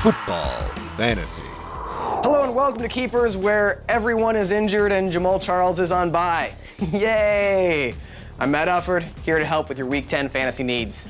Football Fantasy. Hello and welcome to Keepers, where everyone is injured and Jamaal Charles is on bye. Yay! I'm Matt Ufford, here to help with your Week 10 fantasy needs.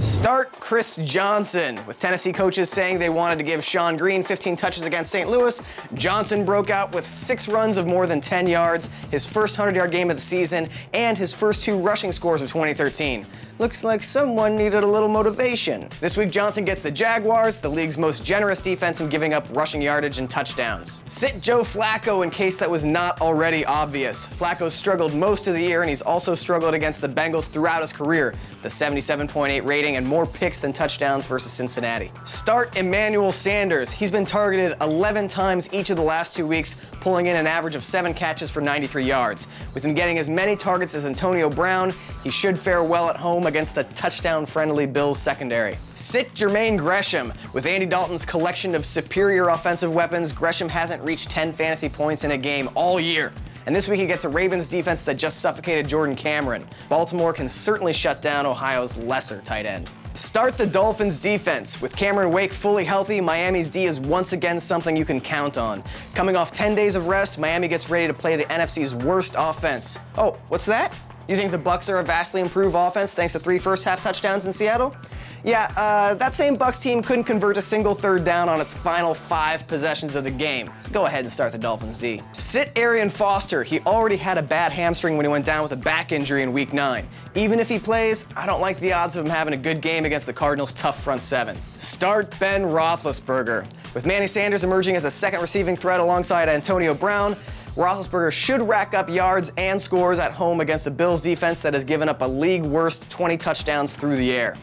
Start Chris Johnson. With Tennessee coaches saying they wanted to give Sean Green 15 touches against St. Louis, Johnson broke out with 6 runs of more than 10 yards, his first 100-yard game of the season, and his first 2 rushing scores of 2013. Looks like someone needed a little motivation. This week, Johnson gets the Jaguars, the league's most generous defense in giving up rushing yardage and touchdowns. Sit Joe Flacco in case that was not already obvious. Flacco struggled most of the year, and he's also struggled against the Bengals throughout his career. The 77.8 rating and more picks than touchdowns versus Cincinnati. Start Emmanuel Sanders. He's been targeted 11 times each of the last 2 weeks, pulling in an average of 7 catches for 93 yards. With him getting as many targets as Antonio Brown, he should fare well at home against the touchdown-friendly Bills secondary. Sit Jermaine Gresham. With Andy Dalton's collection of superior offensive weapons, Gresham hasn't reached 10 fantasy points in a game all year. And this week he gets a Ravens defense that just suffocated Jordan Cameron. Baltimore can certainly shut down Ohio's lesser tight end. Start the Dolphins defense. With Cameron Wake fully healthy, Miami's D is once again something you can count on. Coming off 10 days of rest, Miami gets ready to play the NFC's worst offense. Oh, what's that? You think the Bucs are a vastly improved offense thanks to 3 first-half touchdowns in Seattle? Yeah, that same Bucs team couldn't convert a single third down on its final 5 possessions of the game. So go ahead and start the Dolphins D. Sit Arian Foster. He already had a bad hamstring when he went down with a back injury in Week 9. Even if he plays, I don't like the odds of him having a good game against the Cardinals' tough front 7. Start Ben Roethlisberger. With Manny Sanders emerging as a second receiving threat alongside Antonio Brown, Roethlisberger should rack up yards and scores at home against a Bills defense that has given up a league-worst 20 touchdowns through the air.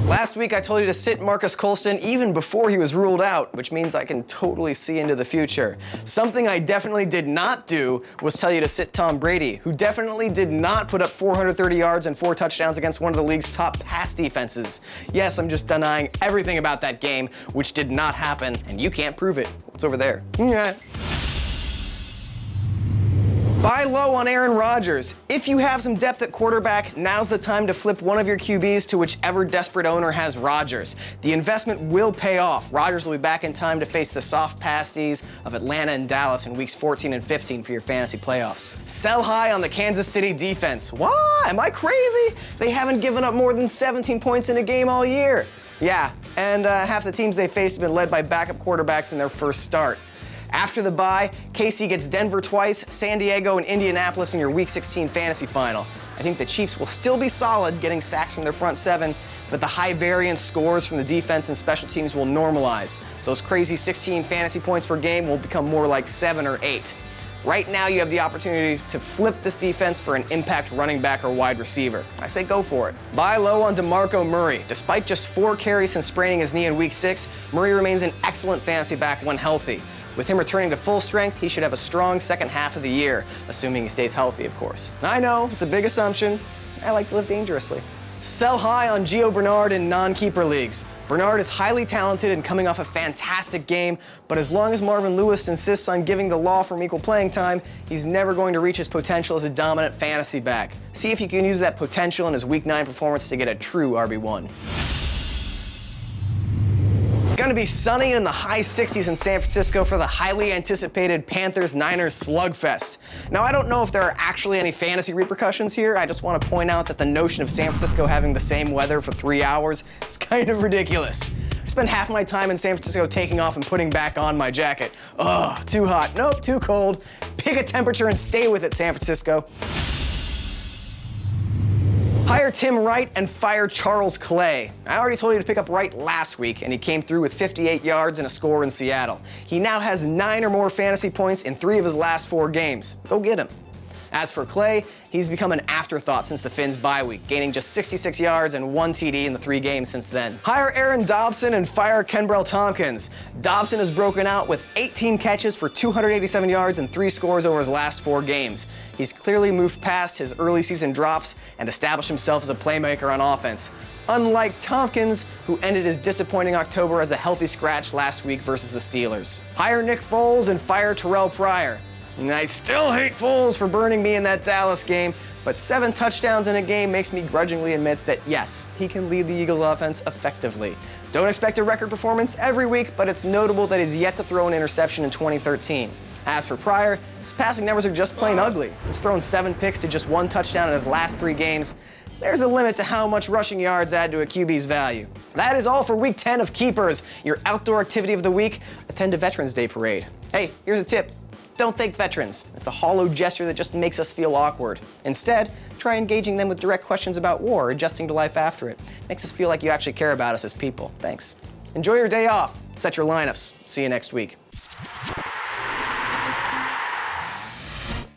Last week I told you to sit Marcus Colston even before he was ruled out, which means I can totally see into the future. Something I definitely did not do was tell you to sit Tom Brady, who definitely did not put up 430 yards and 4 touchdowns against one of the league's top pass defenses. Yes, I'm just denying everything about that game, which did not happen, and you can't prove it. What's over there? Yeah. Buy low on Aaron Rodgers. If you have some depth at quarterback, now's the time to flip one of your QBs to whichever desperate owner has Rodgers. The investment will pay off. Rodgers will be back in time to face the soft pasties of Atlanta and Dallas in weeks 14 and 15 for your fantasy playoffs. Sell high on the Kansas City defense. What? Am I crazy? They haven't given up more than 17 points in a game all year. Yeah, and half the teams they faced have been led by backup quarterbacks in their first start. After the bye, KC gets Denver twice, San Diego and Indianapolis in your Week 16 fantasy final. I think the Chiefs will still be solid, getting sacks from their front 7, but the high variance scores from the defense and special teams will normalize. Those crazy 16 fantasy points per game will become more like 7 or 8. Right now, you have the opportunity to flip this defense for an impact running back or wide receiver. I say go for it. Buy low on Demarco Murray. Despite just 4 carries since spraining his knee in Week 6, Murray remains an excellent fantasy back when healthy. With him returning to full strength, he should have a strong second half of the year, assuming he stays healthy, of course. I know, it's a big assumption. I like to live dangerously. Sell high on Gio Bernard in non-keeper leagues. Bernard is highly talented and coming off a fantastic game, but as long as Marvin Lewis insists on giving the law from equal playing time, he's never going to reach his potential as a dominant fantasy back. See if you can use that potential in his Week 9 performance to get a true RB1. It's going to be sunny in the high 60s in San Francisco for the highly anticipated Panthers-Niners slugfest. Now, I don't know if there are actually any fantasy repercussions here. I just want to point out that the notion of San Francisco having the same weather for 3 hours is kind of ridiculous. I spend half my time in San Francisco taking off and putting back on my jacket. Ugh, too hot. Nope, too cold. Pick a temperature and stay with it, San Francisco. Hire Tim Wright and fire Charles Clay. I already told you to pick up Wright last week, and he came through with 58 yards and a score in Seattle. He now has 9 or more fantasy points in 3 of his last 4 games. Go get him. As for Clay, he's become an afterthought since the Finns' bye week, gaining just 66 yards and 1 TD in the 3 games since then. Hire Aaron Dobson and fire Kenbrell Tompkins. Dobson has broken out with 18 catches for 287 yards and 3 scores over his last 4 games. He's clearly moved past his early season drops and established himself as a playmaker on offense. Unlike Tompkins, who ended his disappointing October as a healthy scratch last week versus the Steelers. Hire Nick Foles and fire Terrell Pryor. And I still hate Foles for burning me in that Dallas game, but 7 touchdowns in a game makes me grudgingly admit that yes, he can lead the Eagles offense effectively. Don't expect a record performance every week, but it's notable that he's yet to throw an interception in 2013. As for Pryor, his passing numbers are just plain ugly. He's thrown 7 picks to just 1 touchdown in his last 3 games. There's a limit to how much rushing yards add to a QB's value. That is all for week 10 of Keepers. Your outdoor activity of the week, attend a Veterans Day parade. Hey, here's a tip. Don't thank veterans. It's a hollow gesture that just makes us feel awkward. Instead, try engaging them with direct questions about war or adjusting to life after it. Makes us feel like you actually care about us as people. Thanks. Enjoy your day off. Set your lineups. See you next week.